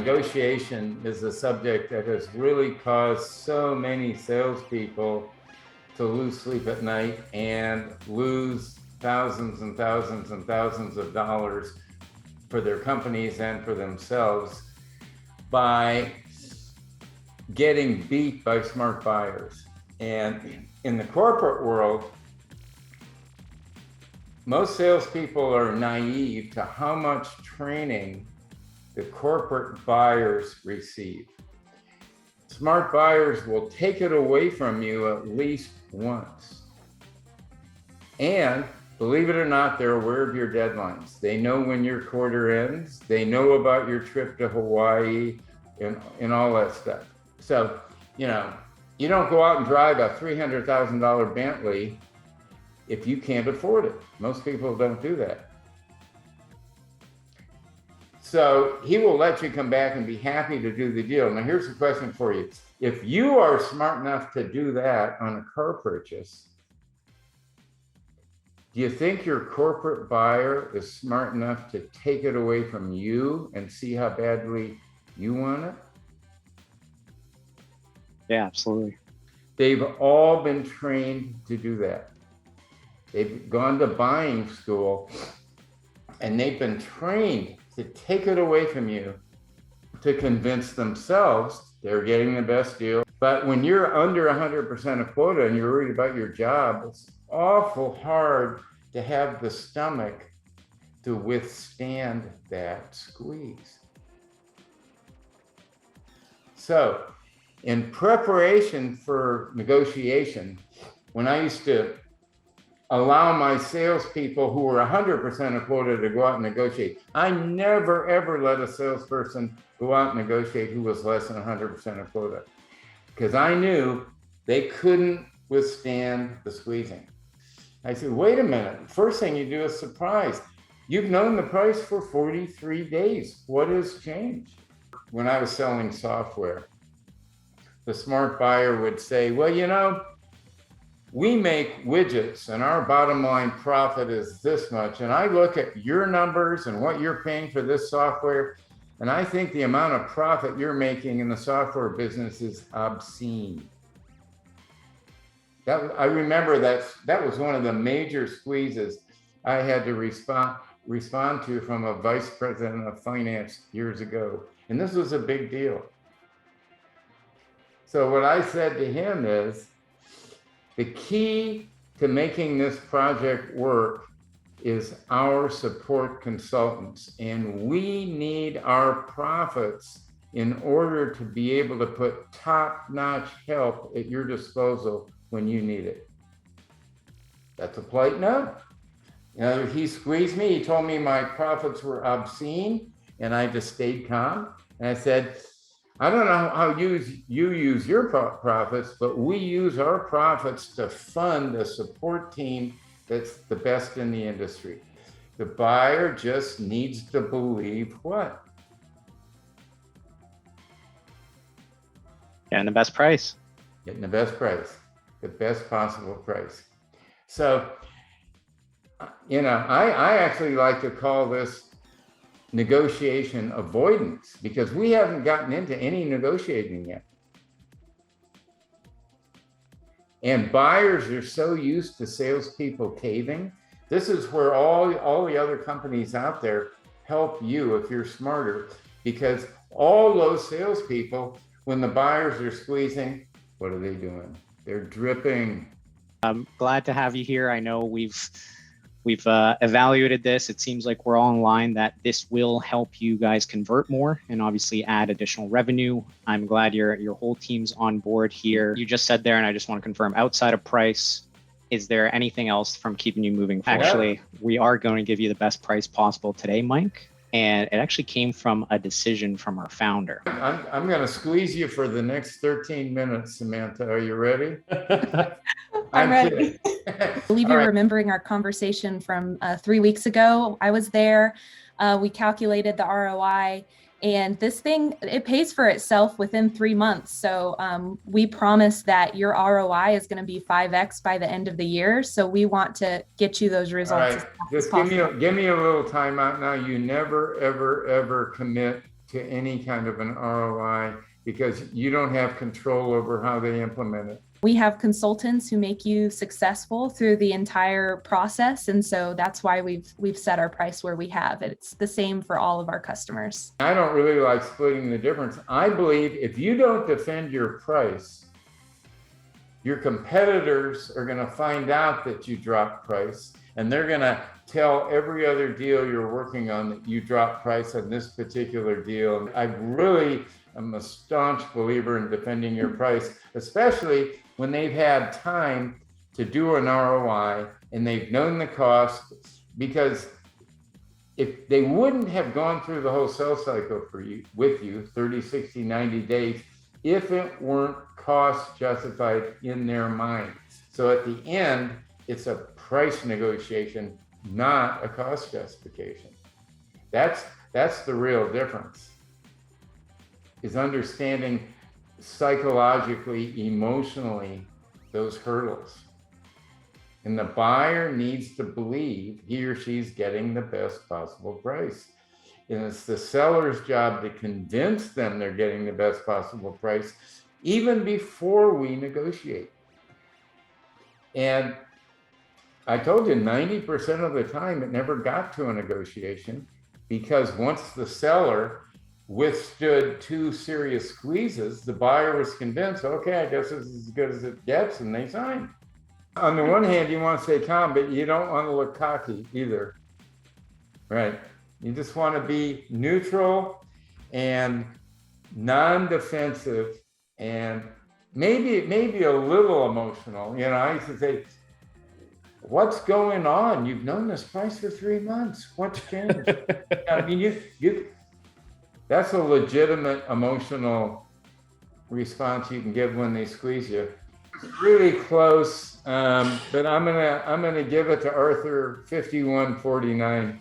negotiation is a subject that has really caused so many salespeople to lose sleep at night and lose thousands and thousands and thousands of dollars for their companies and for themselves by getting beat by smart buyers. And in the corporate world, most salespeople are naive to how much training the corporate buyers receive. Smart buyers will take it away from you at least once. And believe it or not, they're aware of your deadlines. They know when your quarter ends. They know about your trip to Hawaii and all that stuff. So, you don't go out and drive a $300,000 Bentley if you can't afford it. Most people don't do that. So he will let you come back and be happy to do the deal. Now, here's the question for you. If you are smart enough to do that on a car purchase, do you think your corporate buyer is smart enough to take it away from you and see how badly you want it? Yeah, absolutely. They've all been trained to do that. They've gone to buying school and they've been trained to take it away from you to convince themselves they're getting the best deal. But when you're under 100% of quota and you're worried about your job, it's awful hard to have the stomach to withstand that squeeze. So in preparation for negotiation, when I used to allow my salespeople who were 100% of quota to go out and negotiate, I never, ever let a salesperson go out and negotiate who was less than 100% of quota, because I knew they couldn't withstand the squeezing. I said, wait a minute, first thing you do is surprise. You've known the price for 43 days. What has changed? When I was selling software, the smart buyer would say, well, we make widgets and our bottom line profit is this much. And I look at your numbers and what you're paying for this software, and I think the amount of profit you're making in the software business is obscene. I remember that was one of the major squeezes I had to respond to from a vice president of finance years ago. And this was a big deal. So what I said to him is, the key to making this project work is our support consultants, and we need our profits in order to be able to put top-notch help at your disposal when you need it. That's a polite no. He squeezed me. He told me my profits were obscene, and I just stayed calm. And I said, I don't know how you use your profits, but we use our profits to fund a support team that's the best in the industry. The buyer just needs to believe what? Getting the best price. Getting the best price, the best possible price. So, I actually like to call this negotiation avoidance, because we haven't gotten into any negotiating yet. And buyers are so used to salespeople caving. This is where all the other companies out there help you if you're smarter, because all those salespeople, when the buyers are squeezing, what are they doing? They're dripping. I'm glad to have you here. I know we've evaluated this. It seems like we're all in line that this will help you guys convert more and obviously add additional revenue. I'm glad your whole team's on board here. You just said there, and I just want to confirm, outside of price, is there anything else from keeping you moving forward? Actually, we are going to give you the best price possible today, Mike. And it actually came from a decision from our founder. I'm going to squeeze you for the next 13 minutes, Samantha. Are you ready? I'm ready. I believe you're remembering our conversation from 3 weeks ago. I was there. We calculated the ROI, and this thing, it pays for itself within 3 months. So we promise that your ROI is going to be 5x by the end of the year. So we want to get you those results. All right. Just give me a little timeout now. You never, ever, ever commit to any kind of an ROI because you don't have control over how they implement it. We have consultants who make you successful through the entire process. And so that's why we've set our price where we have. It's the same for all of our customers. I don't really like splitting the difference. I believe if you don't defend your price, your competitors are going to find out that you dropped price, and they're going to tell every other deal you're working on that you dropped price on this particular deal. I really am a staunch believer in defending your price, especially when they've had time to do an ROI and they've known the cost, because if they wouldn't have gone through the whole sales cycle with you 30, 60, 90 days if it weren't cost justified in their minds. So at the end, it's a price negotiation, not a cost justification. That's the real difference, is understanding psychologically, emotionally, those hurdles. And the buyer needs to believe he or she's getting the best possible price. And it's the seller's job to convince them they're getting the best possible price even before we negotiate. And I told you 90% of the time it never got to a negotiation, because once the seller withstood 2 serious squeezes, the buyer was convinced, okay, I guess this is as good as it gets, and they signed. On the one hand, you want to stay calm, but you don't want to look cocky either, right? You just want to be neutral and non-defensive and maybe a little emotional. You know, I used to say, what's going on? You've known this price for 3 months. What's changed? I mean, that's a legitimate emotional response you can give when they squeeze you. It's really close, but I'm gonna give it to Arthur 51-49.